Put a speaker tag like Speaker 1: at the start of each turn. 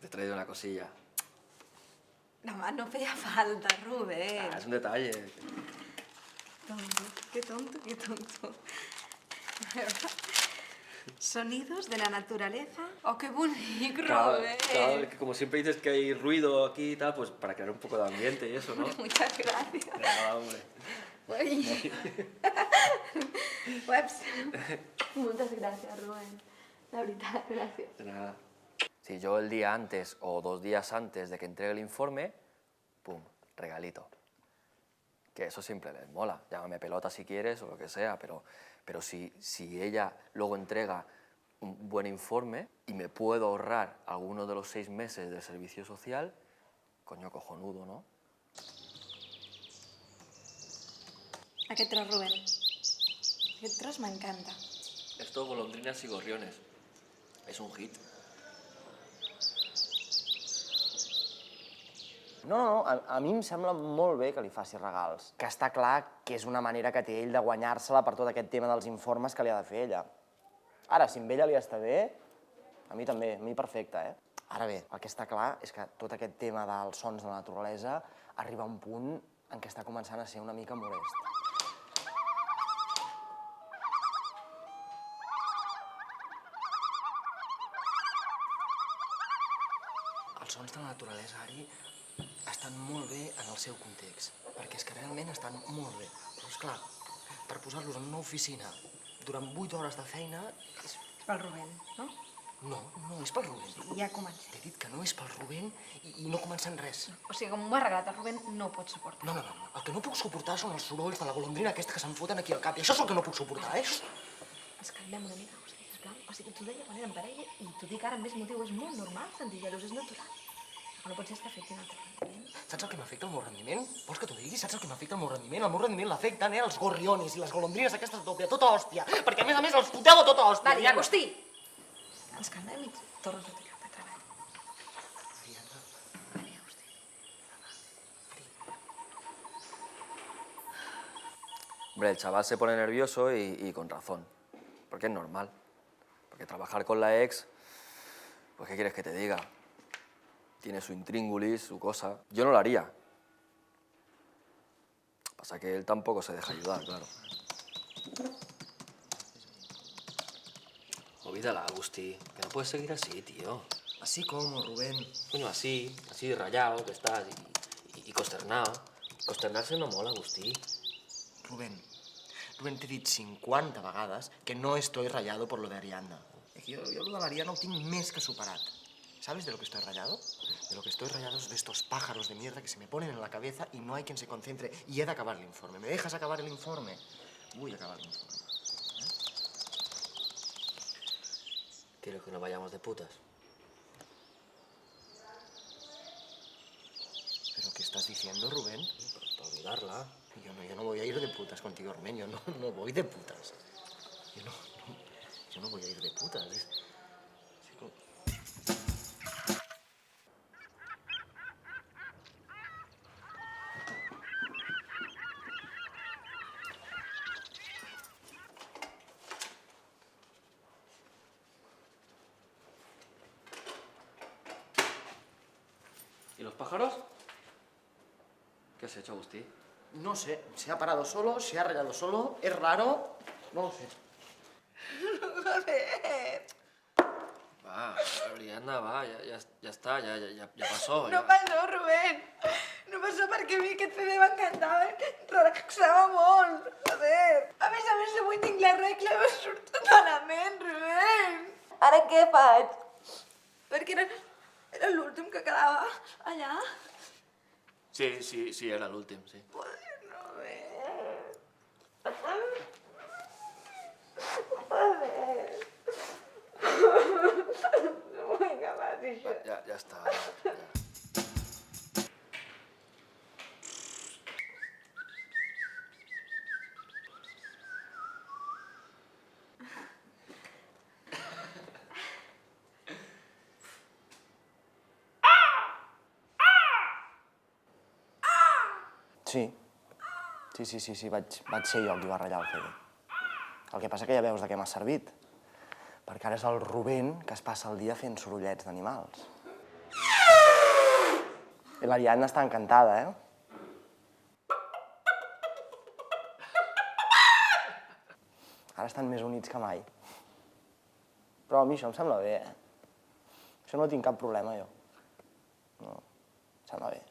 Speaker 1: te he traído una cosilla.
Speaker 2: No, no feia falta, Rubén.
Speaker 1: Es un detalle.
Speaker 2: Tonto, qué tonto, qué tonto. Sonidos de la naturaleza. ¡Oh, qué bonito, Rubén!
Speaker 1: Claro, que como siempre dices que hay ruido aquí y tal, pues para crear un poco de ambiente y eso, ¿no?
Speaker 2: Muchas gracias.
Speaker 1: De nada, hombre.
Speaker 2: Uy. Ueps. Muchas gracias, Rubén. La verdad, gracias.
Speaker 1: De nada. Si yo el día antes o 2 días antes de que entregue el informe, pum, regalito. Que eso siempre les mola. Llámame pelota si quieres o lo que sea, pero si ella luego entrega un buen informe y me puedo ahorrar alguno de los 6 meses del servicio social, coño, cojonudo, ¿no?
Speaker 2: Aquest tros, Rubén. Aquest tros m'encanta.
Speaker 1: Esto, golondrinas y gorriones. Es un hit.
Speaker 3: No, a mi em sembla molt bé que li faci regals. Que està clar que és una manera que té ell de guanyar-se-la per tot aquest tema dels informes que li ha de fer ella. Ara, si amb ella li està bé, a mi també, a mi perfecte, eh? Ara bé, el que està clar és que tot aquest tema dels sons de la naturalesa arriba a un punt en què està començant a ser una mica molest. Els sons de la naturalesa, Ari, estan molt bé en el seu context, perquè és que realment estan molt bé. Però, esclar, per posar-los en una oficina durant 8 hores de feina...
Speaker 2: És pel Rubén, no?
Speaker 3: No, no és pel Rubén.
Speaker 2: Ja comença.
Speaker 3: T'he dit que no és pel Rubén i no comença en res.
Speaker 2: O sigui, com m'ho ha regalat el Rubén, no ho pots suportar.
Speaker 3: No. El que no puc suportar són els sorolls de la golondrina aquesta que se'm foten aquí al cap. I això és el que no puc suportar, eh?
Speaker 2: Ens calmem una mica, José, sisplau. O sigui, t'ho deia quan érem parella i t'ho dic ara amb més motiu. És molt normal sentir gelos, és natural. Però no pot ser que afectin el teu rendiment.
Speaker 3: Saps el que m'afecta el meu rendiment? Vols que t'ho digui? Saps el que m'afecta el meu rendiment? El meu rendiment l'afecten, els gorriones i les golondrines aquestes a tope, a tota hòstia. Perquè, a més, els foteu a tota hòstia.
Speaker 2: Vale, Agustí! Ens calmem i tornes al teu lloc de treball. Vale, Agustí.
Speaker 1: Hombre, el chaval se pone nervioso y con razón. Porque es normal. Porque trabajar con la ex, pues ¿qué quieres que te diga? Tiene su intríngulis, su cosa. Yo no lo haría. Pasa que él tampoco se deja ayudar, claro. Olvídala, Agustí, que no puedes seguir así, tío.
Speaker 3: Así como, Rubén.
Speaker 1: Coño, así rayado que estás y consternado. Consternarse no mola, Agustí.
Speaker 3: Rubén, t'he dit 50 vegades que no estoy rayado por lo de Ariadna. Jo lo de l'Ariadna ho tinc més que superat. ¿Sabes de lo que estoy rayado? De lo que estoy rayado es de estos pájaros de mierda que se me ponen en la cabeza y no hay quien se concentre. Y he de acabar el informe. ¿Me dejas acabar el informe? Voy a acabar el informe.
Speaker 1: ¿Quieres que nos vayamos de putas?
Speaker 3: ¿Pero qué estás diciendo, Rubén?
Speaker 1: Para olvidarla.
Speaker 3: Yo no voy a ir de putas contigo, Rubén. Yo no voy de putas. Yo no voy a ir de putas.
Speaker 1: ¿Y los pájaros? ¿Qué has hecho, Agustí?
Speaker 3: No sé, se ha parado solo, se ha rayado solo, es raro, no lo sé.
Speaker 1: Va, Ariadna, va, ya está, ya pasó.
Speaker 2: No passó, Rubén. No passó perquè a mi aquest CD m'encantava. Relaxava molt. Joder. A més, avui tinc la regla i me surt tot malament, Rubén. Ara què faig? Perquè era l'últim que quedava allà.
Speaker 1: Sí, era l'últim, sí.
Speaker 2: Joder, Rubén. Vinga, va, deixa.
Speaker 1: Ya está. Ya.
Speaker 3: Sí, vaig ser jo qui va ratllar el CD. El que passa que ja veus de què m'ha servit. Perquè ara és el Rubén que es passa el dia fent sorollets d'animals. I l'Ariadna està encantada, Ara estan més units que mai. Però a mi això em sembla bé, Això no tinc cap problema, jo. No, em sembla bé.